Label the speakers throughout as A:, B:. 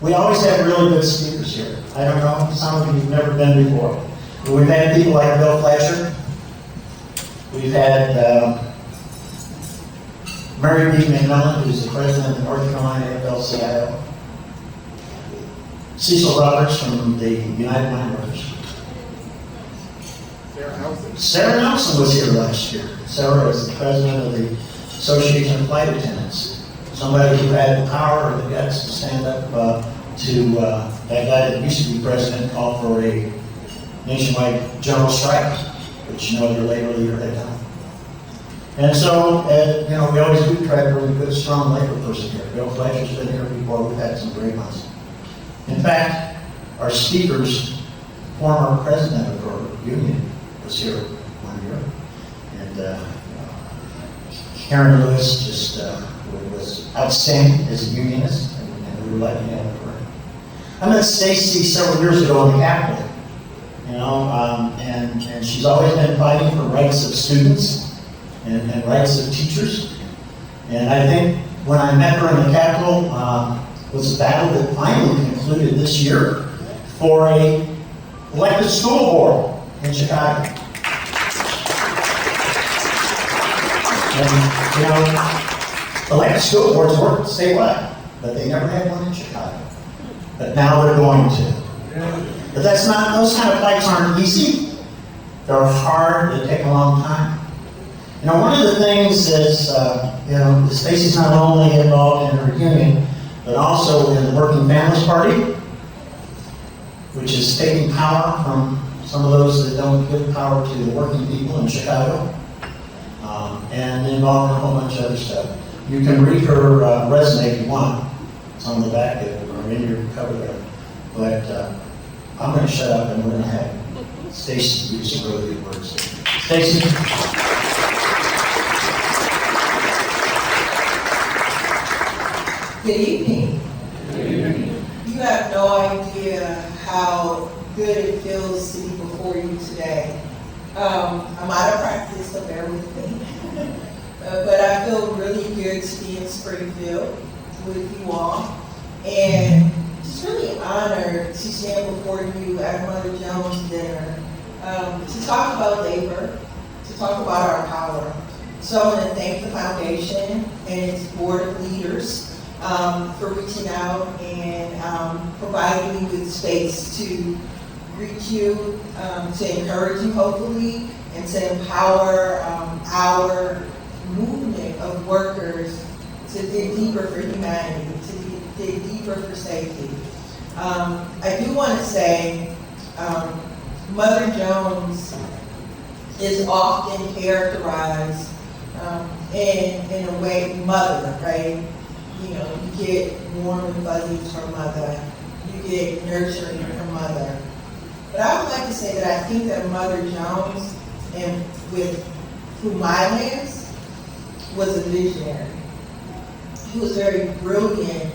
A: We always have really good speakers here. I don't know, some of you have never been before. But we've had people like Bill Fletcher. We've had Mary B. McMillan, who's the president of the North Carolina AFL-CIO. Cecil Roberts from the United Mine Workers. Sarah Nelson was here last year. Sarah is the president of the Association of Flight Attendants. Somebody who had the power or the guts to stand up to that guy that used to be president called for a nationwide general strike, which no other labor leader had done. And so, we always do try to bring a good, strong labor person here. Bill Fletcher's been here before. We've had some great ones. In fact, our speaker's former president of our union was here one year. And Karen Lewis just was outstanding as a unionist, and we were lucky to have her. I met Stacy several years ago in the Capitol, and she's always been fighting for rights of students and rights of teachers. And I think when I met her in the Capitol, was a battle that finally concluded this year for a elected school board in Chicago. And, elected school boards work statewide, but they never had one in Chicago. But now they're going to. But those kind of fights aren't easy. They're hard, they take a long time. One of the things is, Stacy's not only involved in her union, but also in the Working Families Party, which is taking power from some of those that don't give power to the working people in Chicago, and involved in a whole bunch of other stuff. You can read her resume if you want. It's on the back or in your cover there. But I'm going to shut up and we're going to have Stacy use some really good words. Stacy?
B: Good evening. You have no idea how good it feels to be before you today. I'm out of practice, so bear with me. But I feel really good to be in Springfield with you all. And just really honored to stand before you at Mother Jones' dinner to talk about labor, to talk about our power. So I want to thank the foundation and its board of leaders for reaching out and providing me with space to greet you, to encourage you hopefully, and to empower our movement of workers to dig deeper for humanity, to dig deeper for safety. I do want to say Mother Jones is often characterized in a way, mother, right? You get warm and fuzzies from mother. You get nurturing from mother. But I would like to say that I think that Mother Jones, and with whom I live, was a visionary. She was very brilliant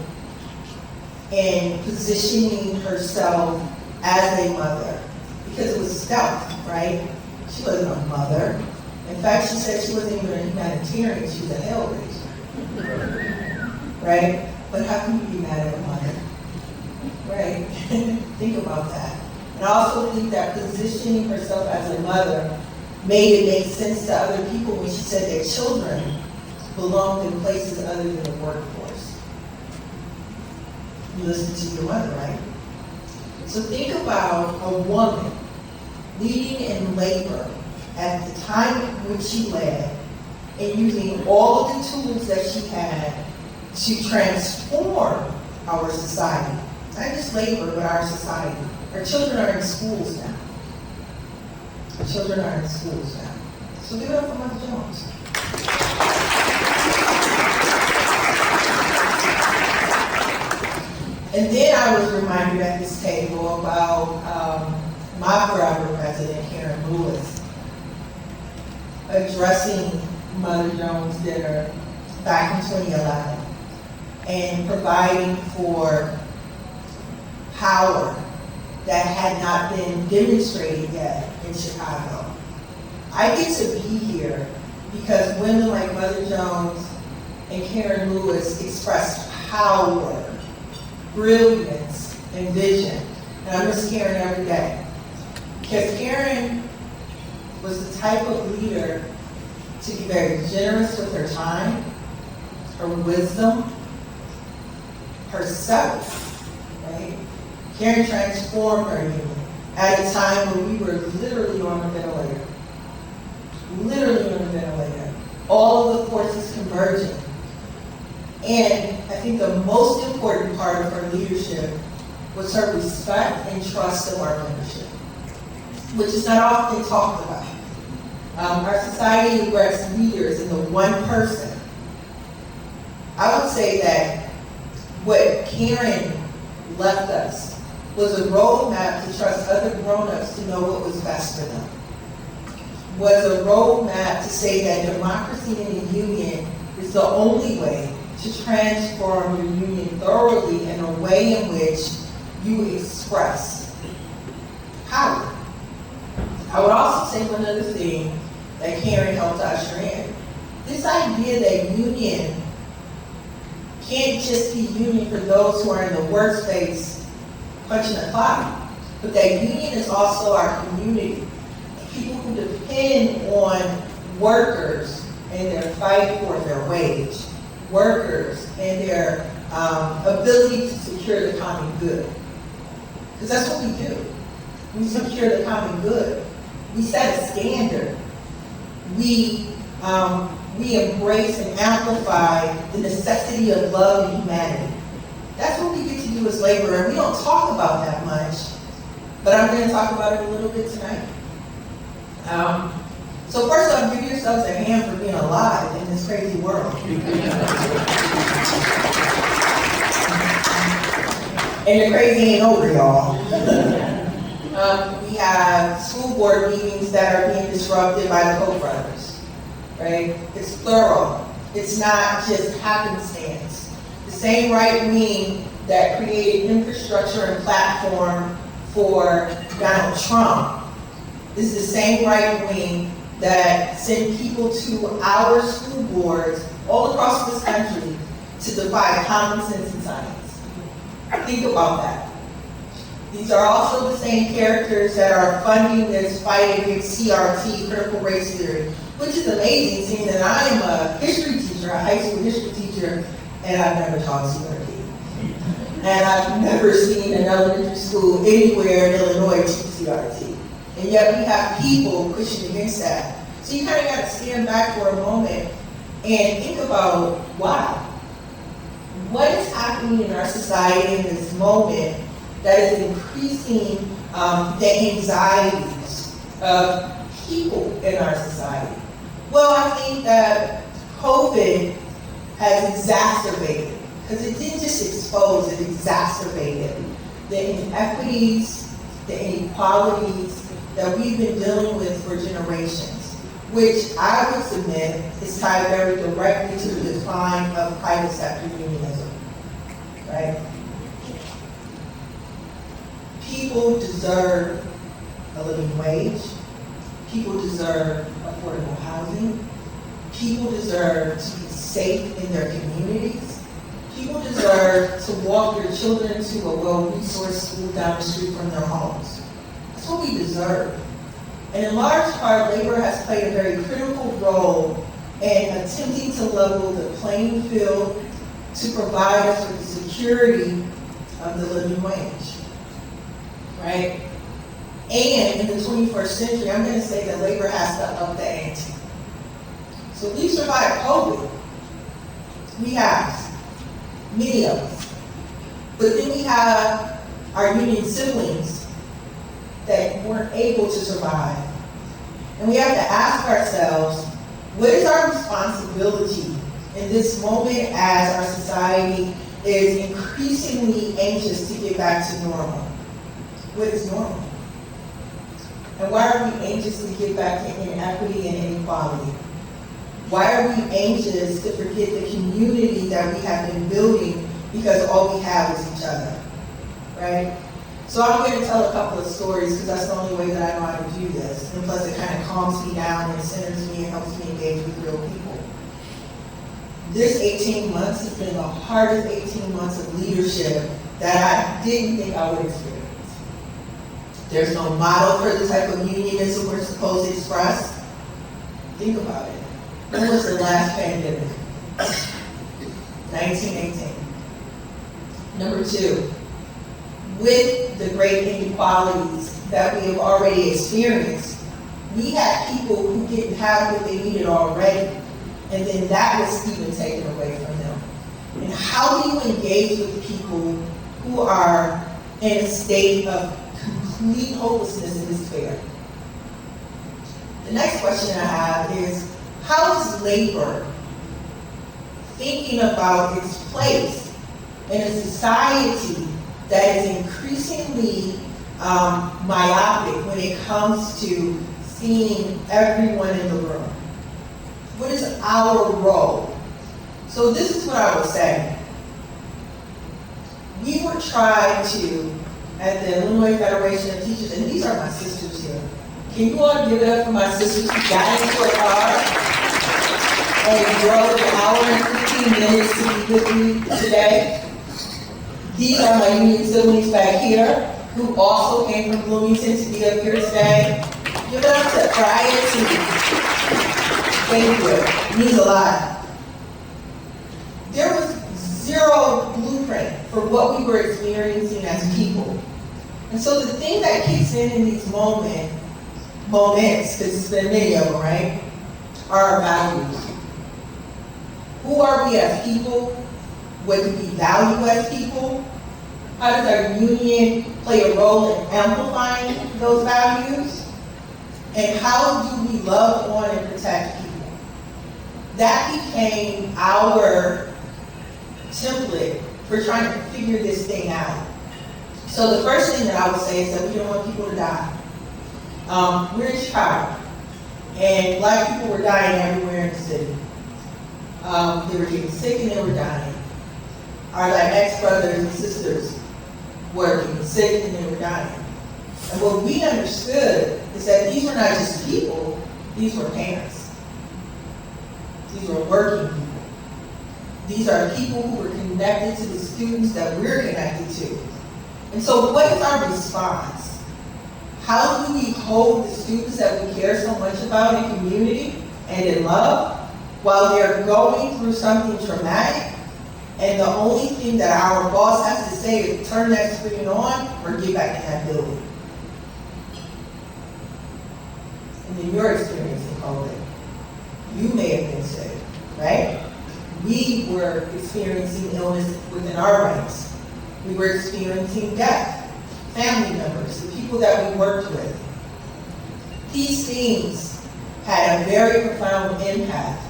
B: in positioning herself as a mother, because it was stealth, right? She wasn't a mother. In fact, she said she wasn't even a humanitarian, she was a hellraiser. Right? But how can you be mad at a mother? Right? Think about that. And I also think that positioning herself as a mother made it make sense to other people when she said that children belonged in places other than the workforce. You listen to your mother, right? So think about a woman leading in labor at the time when she led and using all of the tools that she had to transform our society. Not just labor, but our society. Our children are in schools now. Our children are in schools now. So give it up for Mother Jones. And then I was reminded at this table about my forever president, Karen Lewis, addressing Mother Jones' dinner back in 2011 and providing for power that had not been demonstrated yet in Chicago. I get to be here because women like Mother Jones and Karen Lewis expressed power brilliance, and vision. And I miss Karen every day. Because Karen was the type of leader to be very generous with her time, her wisdom, herself, right? Karen transformed her union at a time when we were literally on a ventilator. Literally on a ventilator. All of the forces converging. And I think the most important part of her leadership was her respect and trust of our membership, which is not often talked about. Our society regrets leaders in the one person. I would say that what Karen left us was a roadmap to trust other grown-ups to know what was best for them. Was a roadmap to say that democracy in a union is the only way to transform your union thoroughly in a way in which you express power. I would also say one other thing that Karen helped usher in. This idea that union can't just be union for those who are in the workspace punching the clock, but that union is also our community. People who depend on workers and their fight for their wage, workers and their ability to secure the common good. Because that's what we do. We secure the common good. We set a standard. We embrace and amplify the necessity of love and humanity. That's what we get to do as labor, and we don't talk about that much, but I'm going to talk about it a little bit tonight. So first off, give yourselves a hand for being alive in this crazy world. And the crazy ain't over, y'all. We have school board meetings that are being disrupted by the Koch brothers, right? It's plural. It's not just happenstance. The same right wing that created infrastructure and platform for Donald Trump is the same right wing that sent people to our school boards all across this country to defy common sense and science. Think about that. These are also the same characters that are funding this fight against CRT, critical race theory, which is amazing, seeing that I am a history teacher, a high school history teacher, and I've never taught CRT. And I've never seen an elementary school anywhere in Illinois teach CRT. And yet we have people pushing against that. So you kind of got to stand back for a moment and think about, wow, what is happening in our society in this moment that is increasing the anxieties of people in our society? Well, I think that COVID has exacerbated, because it didn't just expose, it exacerbated the inequities, the inequalities that we've been dealing with for generations, which I would submit is tied very directly to the decline of private sector unionism, right? People deserve a living wage. People deserve affordable housing. People deserve to be safe in their communities. People deserve to walk their children to a well-resourced school down the street from their homes. That's what we deserve. And in large part, labor has played a very critical role in attempting to level the playing field to provide us with the security of the living wage, right? And in the 21st century, I'm going to say that labor has to up the ante. So we survived COVID. We have, many of us. But then we have our union siblings that weren't able to survive. And we have to ask ourselves, what is our responsibility in this moment as our society is increasingly anxious to get back to normal? What is normal? And why are we anxious to get back to inequity and inequality? Why are we anxious to forget the community that we have been building because all we have is each other, right? So I'm going to tell a couple of stories because that's the only way that I know how to do this. And plus it kind of calms me down and centers me and helps me engage with real people. This 18 months has been the hardest 18 months of leadership that I didn't think I would experience. There's no model for the type of unionism we're supposed to express. Think about it. When was the last pandemic? 1918. Number two, with the great inequalities that we have already experienced, we had people who didn't have what they needed already, and then that was even taken away from them. And how do you engage with people who are in a state of complete hopelessness and despair? The next question I have is, how is labor thinking about its place in a society that is increasingly myopic when it comes to seeing everyone in the room? What is our role? So this is what I would say. We were trying to, at the Illinois Federation of Teachers, and these are my sisters here. Can you all give it up for my sisters who got into a car and drove an hour and 15 minutes to be with me today? These are my union siblings back here who also came from Bloomington to be up here today. Give it up to Brian too. Thank you. It means a lot. There was zero blueprint for what we were experiencing as people. And so the thing that kicks in these moments, because it's been many of them, right, are our values. Who are we as people? What do we value as people? How does our union play a role in amplifying those values? And how do we love on and protect people? That became our template for trying to figure this thing out. So the first thing that I would say is that we don't want people to die. We're in Chicago, and Black people were dying everywhere in the city. They were getting sick and they were dying. Our Latinx brothers and sisters were getting sick and they were dying. And what we understood is that these were not just people, these were parents. These were working people. These are people who were connected to the students that we're connected to. And so what is our response? How do we hold the students that we care so much about in community and in love while they're going through something traumatic, and the only thing that our boss has to say is turn that screen on or get back in that building? And then your experience in COVID, you may have been sick, right? We were experiencing illness within our ranks. We were experiencing death, family members, the people that we worked with. These things had a very profound impact.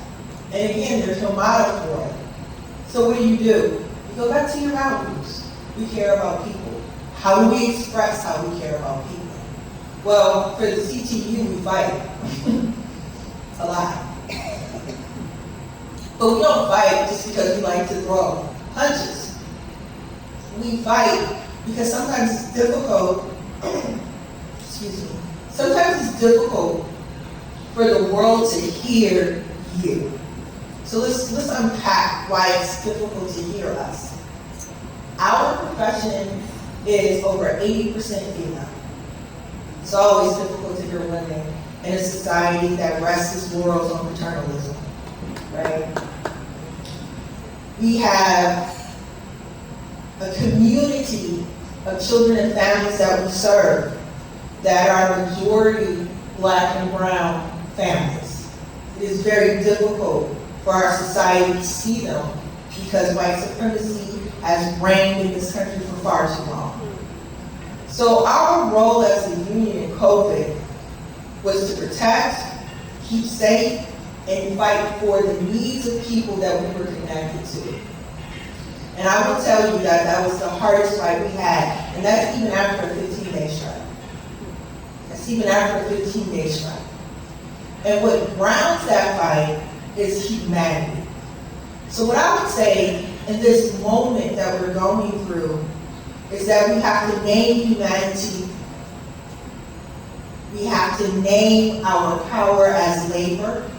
B: And again, there's no model for it. So what do? You go back to your values. We care about people. How do we express how we care about people? Well, for the CTU, we fight a lot. But we don't fight just because we like to throw punches. We fight because sometimes it's difficult, sometimes it's difficult for the world to hear you. So let's unpack why it's difficult to hear us. Our profession is over 80% female. It's always difficult to hear women in a society that rests its laurels on paternalism, right? We have a community of children and families that we serve that are majority Black and brown families. It is very difficult for our society to see them because white supremacy has reigned in this country for far too long. So our role as a union in COVID was to protect, keep safe, and fight for the needs of people that we were connected to. And I will tell you that that was the hardest fight we had, and that's even after a 15-day strike. That's even after a 15-day strike. And what grounds that fight is humanity. So what I would say in this moment that we're going through is that we have to name humanity. We have to name our power as labor,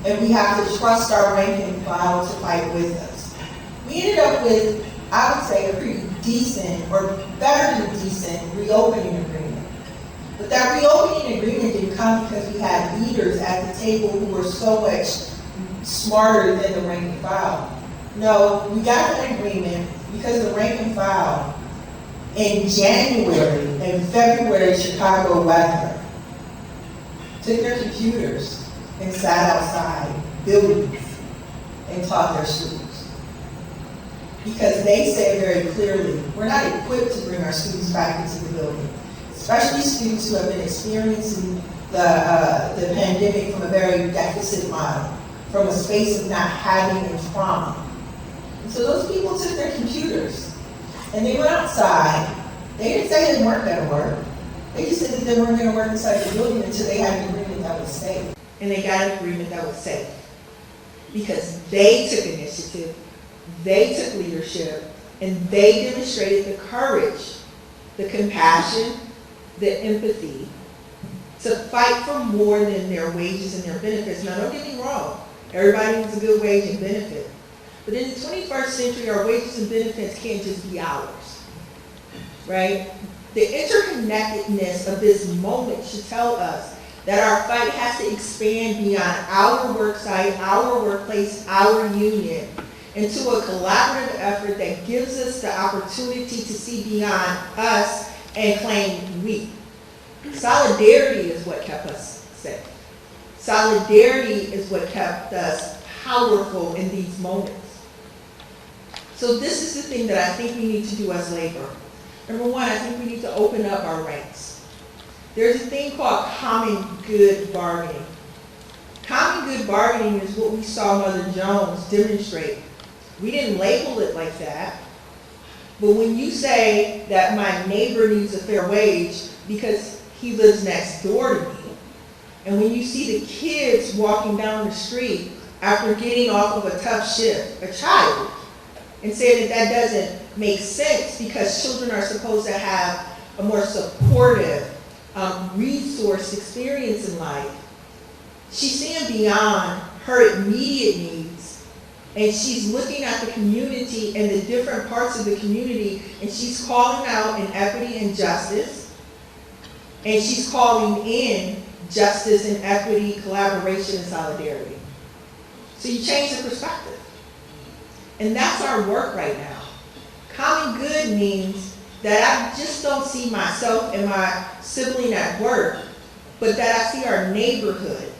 B: and we have to trust our rank and file to fight with us. We ended up with, I would say, a pretty decent, or better than decent, reopening agreement. But that reopening agreement didn't come because we had leaders at the table who were so much smarter than the rank and file. No, we got an agreement because the rank and file in January and February Chicago weather took their computers and sat outside buildings and taught their students. Because they said very clearly, we're not equipped to bring our students back into the building, especially students who have been experiencing the pandemic from a very deficit model, from a space of not having a trauma. And so those people took their computers and they went outside. They didn't say they weren't going to work. They just said that they weren't going to work inside the building until they had an agreement that was safe. And they got an agreement that was safe because they took initiative, they took leadership, and they demonstrated the courage, the compassion, the empathy to fight for more than their wages and their benefits. Now, don't get me wrong. Everybody needs a good wage and benefit. But in the 21st century, our wages and benefits can't just be ours, right? The interconnectedness of this moment should tell us that our fight has to expand beyond our work site, our workplace, our union, into a collaborative effort that gives us the opportunity to see beyond us and claim we. Solidarity is what kept us safe. Solidarity is what kept us powerful in these moments. So this is the thing that I think we need to do as labor. Number one, I think we need to open up our ranks. There's a thing called common good bargaining. Common good bargaining is what we saw Mother Jones demonstrate. We didn't label it like that. But when you say that my neighbor needs a fair wage because he lives next door to me, and when you see the kids walking down the street after getting off of a tough shift, a child, and say that that doesn't make sense because children are supposed to have a more supportive, resource experience in life. She's seeing beyond her immediate needs, and she's looking at the community and the different parts of the community, and she's calling out inequity and justice, and she's calling in justice and equity, collaboration and solidarity. So you change the perspective. And that's our work right now. Common good means that I just don't see myself and my sibling at work, but that I see our neighborhood.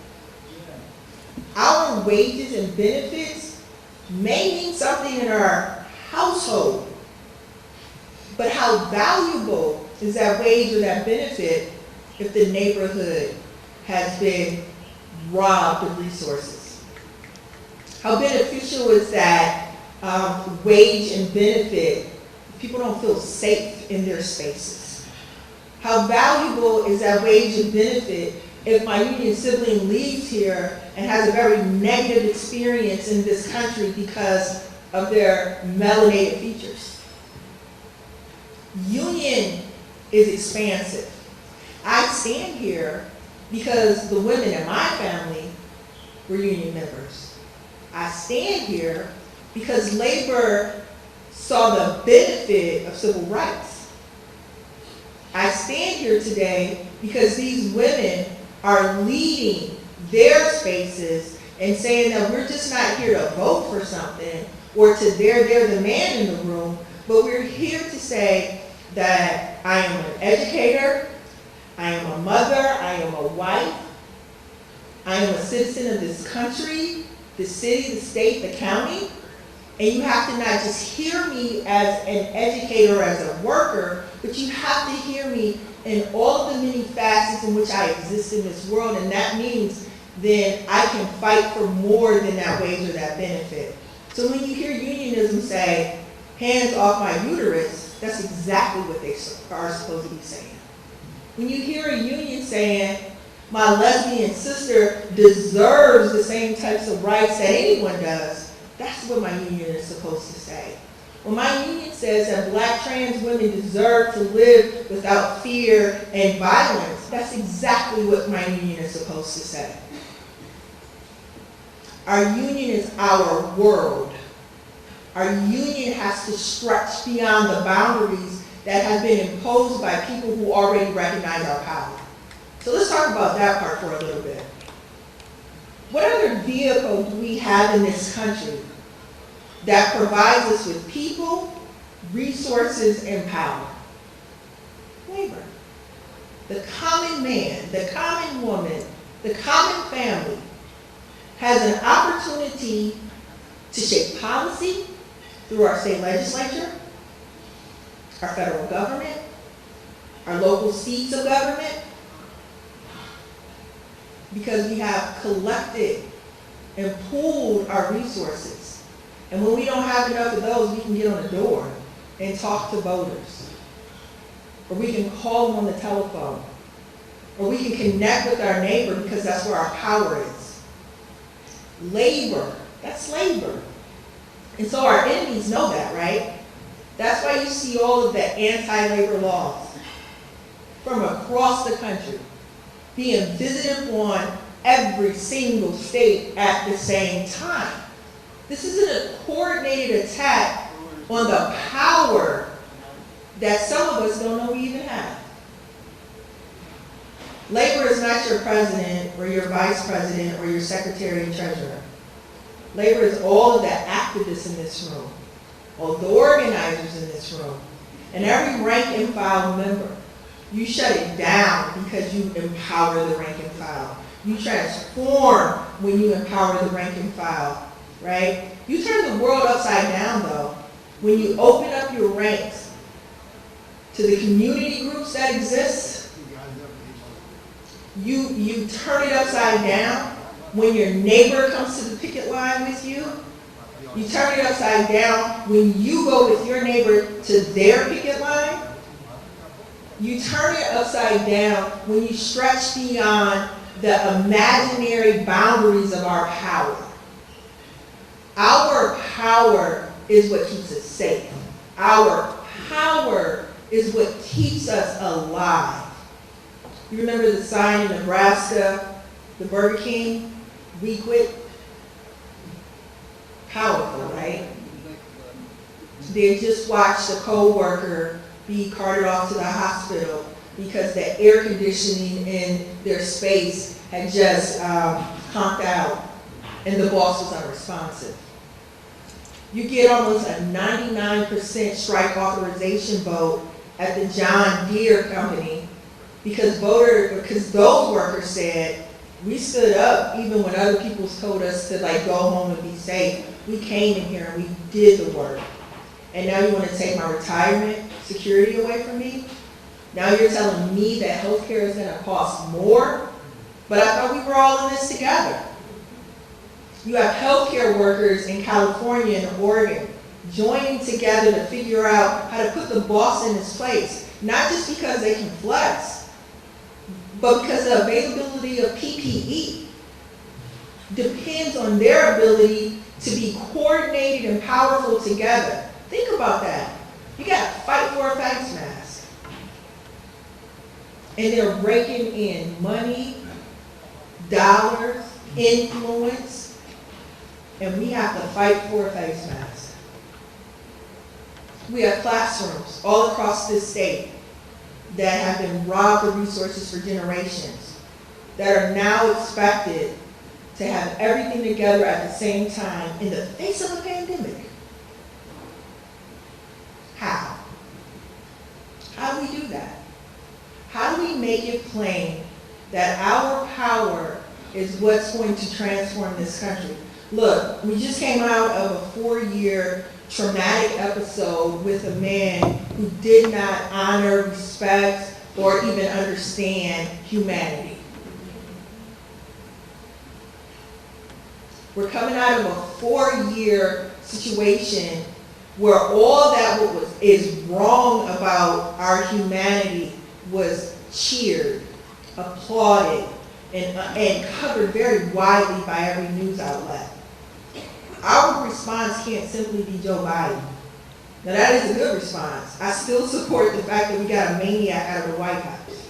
B: Our wages and benefits may mean something in our household, but how valuable is that wage or that benefit if the neighborhood has been robbed of resources? How beneficial is that wage and benefit if people don't feel safe in their spaces? How valuable is that wage and benefit if my union sibling leaves here and has a very negative experience in this country because of their melanated features? Union is expansive. I stand here because the women in my family were union members. I stand here because labor saw the benefit of civil rights. I stand here today because these women are leading their spaces and saying that we're just not here to vote for something or to they're the man in the room, but we're here to say that I am an educator, I am a mother, I am a wife, I am a citizen of this country, the city, the state, the county, and you have to not just hear me as an educator, as a worker, but you have to hear me in all of the many facets in which I exist in this world, and that means then I can fight for more than that wage or that benefit. So when you hear unionism say, hands off my uterus, that's exactly what they are supposed to be saying. When you hear a union saying, my lesbian sister deserves the same types of rights that anyone does, that's what my union is supposed to say. When my union says that Black trans women deserve to live without fear and violence, that's exactly what my union is supposed to say. Our union is our world. Our union has to stretch beyond the boundaries that have been imposed by people who already recognize our power. So let's talk about that part for a little bit. What other vehicle do we have in this country that provides us with people, resources, and power? Labor. The common man, the common woman, the common family has an opportunity to shape policy through our state legislature, our federal government, our local seats of government, because we have collected and pooled our resources. And when we don't have enough of those, we can get on the door and talk to voters. Or we can call them on the telephone. Or we can connect with our neighbor because that's where our power is. Labor, that's labor. And so our enemies know that, right? That's why you see all of the anti-labor laws from across the country being visited on every single state at the same time. This isn't a coordinated attack on the power that some of us don't know we even have. Labor is not your president or your vice president or your secretary and treasurer. Labor is all of the activists in this room, all the organizers in this room, and every rank and file member. You shut it down because you empower the rank and file. You transform when you empower the rank and file, right? You turn the world upside down, though, when you open up your ranks to the community groups that exist. You turn it upside down when your neighbor comes to the picket line with you. You turn it upside down when you go with your neighbor to their picket line. You turn it upside down when you stretch beyond the imaginary boundaries of our power. Our power is what keeps us safe. Our power is what keeps us alive. You remember the sign in Nebraska, the Burger King, "We quit"? Powerful, right? They just watched a co-worker be carted off to the hospital because the air conditioning in their space had just conked out and the boss was unresponsive. You get almost a 99% strike authorization vote at the John Deere company because those workers said, we stood up even when other people told us to go home and be safe. We came in here and we did the work. And now you want to take my retirement security away from me? Now you're telling me that healthcare is going to cost more? But I thought we were all in this together. You have healthcare workers in California and Oregon joining together to figure out how to put the boss in his place. Not just because they can flex, but because the availability of PPE depends on their ability to be coordinated and powerful together. Think about that. You got to fight for a face mask. And they're raking in money, dollars, influence, and we have to fight for a face mask. We have classrooms all across this state that have been robbed of resources for generations, that are now expected to have everything together at the same time in the face of a pandemic. How? How do we do that? How do we make it plain that our power is what's going to transform this country? Look, we just came out of a 4-year traumatic episode with a man who did not honor, respect, or even understand humanity. We're coming out of a 4-year situation where all that is wrong about our humanity was cheered, applauded, and covered very widely by every news outlet. Our response can't simply be Joe Biden. Now that is a good response. I still support the fact that we got a maniac out of the White House.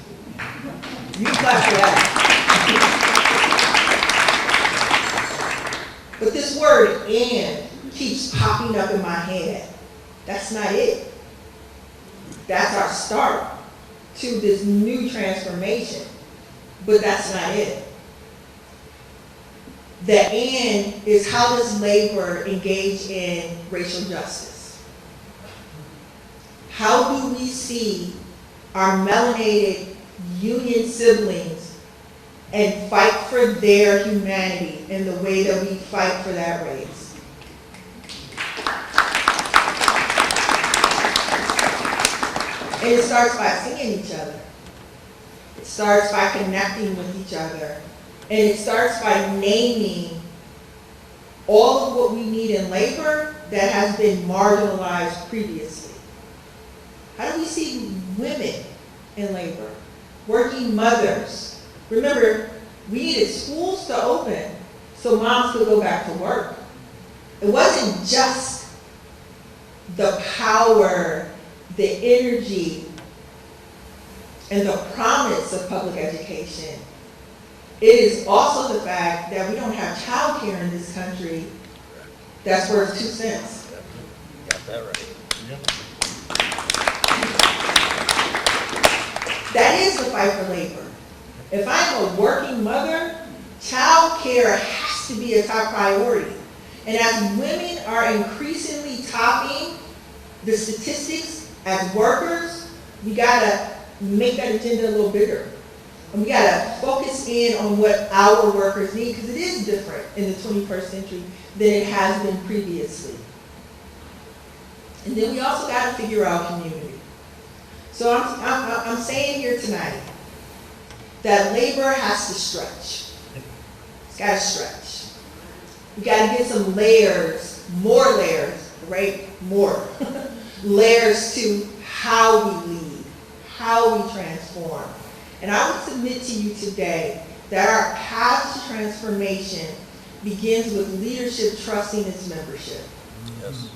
B: You clap for that. But this word "and" keeps popping up in my head. That's not it. That's our start to this new transformation, but that's not it. The end is, how does labor engage in racial justice? How do we see our melanated union siblings and fight for their humanity in the way that we fight for that race? And it starts by seeing each other. It starts by connecting with each other. And it starts by naming all of what we need in labor that has been marginalized previously. How do we see women in labor? Working mothers. Remember, we needed schools to open so moms could go back to work. It wasn't just the power, the energy, and the promise of public education. It is also the fact that we don't have child care in this country that's worth 2 cents.
C: You got that right.
B: That is the fight for labor. If I'm a working mother, child care has to be a top priority. And as women are increasingly topping the statistics as workers, we gotta make that agenda a little bigger. And we gotta focus in on what our workers need, because it is different in the 21st century than it has been previously. And then we also gotta figure out community. So I'm saying here tonight that labor has to stretch. It's gotta stretch. We gotta get some layers, more layers, right? More layers to how we lead, how we transform. And I would submit to you today that our path to transformation begins with leadership trusting its membership.
C: Yes.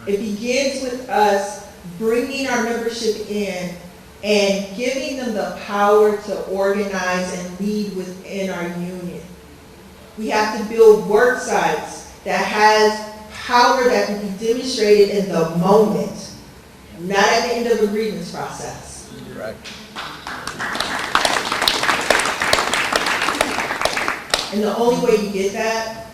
B: It begins with us bringing our membership in and giving them the power to organize and lead within our union. We have to build work sites that has power that can be demonstrated in the moment, not at the end of the grievance process.
C: Right.
B: And the only way you get that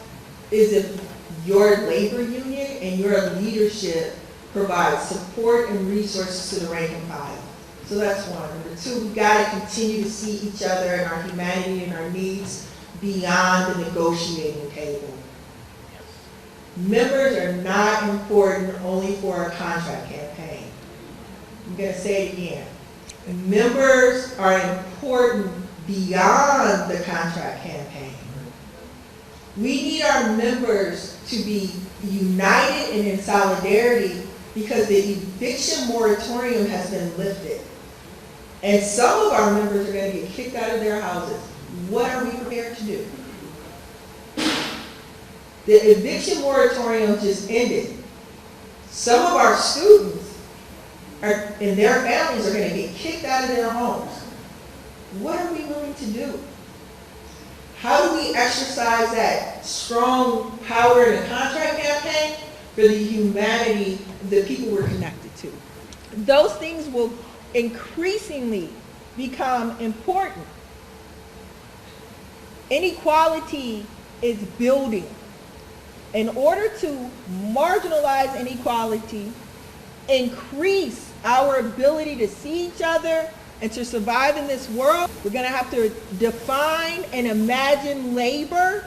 B: is if your labor union and your leadership provides support and resources to the rank and file. So that's one. Number two, we got to continue to see each other and our humanity and our needs beyond the negotiating table. Members are not important only for a contract campaign. I'm going to say it again. Members are important beyond the contract campaign. We need our members to be united and in solidarity because the eviction moratorium has been lifted. And some of our members are going to get kicked out of their houses. What are we prepared to do? The eviction moratorium just ended. Some of our students and their families are going to get kicked out of their homes. What are we willing to do? How do we exercise that strong power in a contract campaign for the humanity of the people we're connected to? Those things will increasingly become important. Inequality is building. In order to marginalize inequality, increase our ability to see each other and to survive in this world, we're going to have to define and imagine labor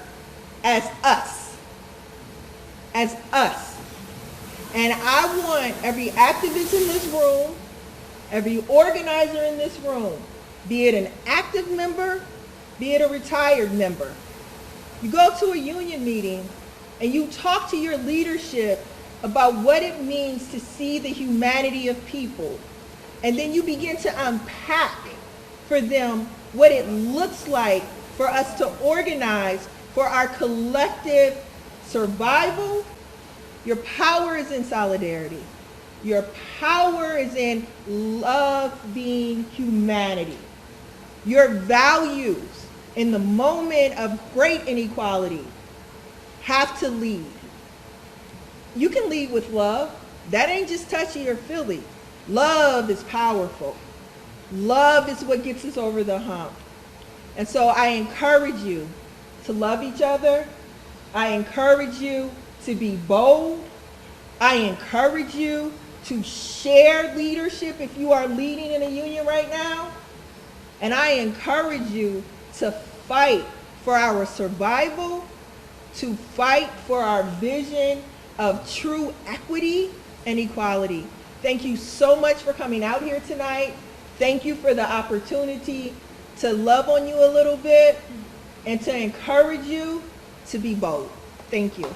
B: as us. As us. And I want every activist in this room, every organizer in this room, be it an active member, be it a retired member. You go to a union meeting and you talk to your leadership about what it means to see the humanity of people. And then you begin to unpack for them what it looks like for us to organize for our collective survival. Your power is in solidarity. Your power is in loving humanity. Your values in the moment of great inequality have to lead.
D: you can lead with love. That ain't just touchy or feely. Love is powerful. Love is what gets us over the hump. And so I encourage you to love each other. I encourage you to be bold. I encourage you to share leadership if you are leading in a union right now. And I encourage you to fight for our survival, to fight for our vision of true equity and equality. Thank you so much for coming out here tonight. Thank you for the opportunity to love on you a little bit and to encourage you to be bold. Thank you.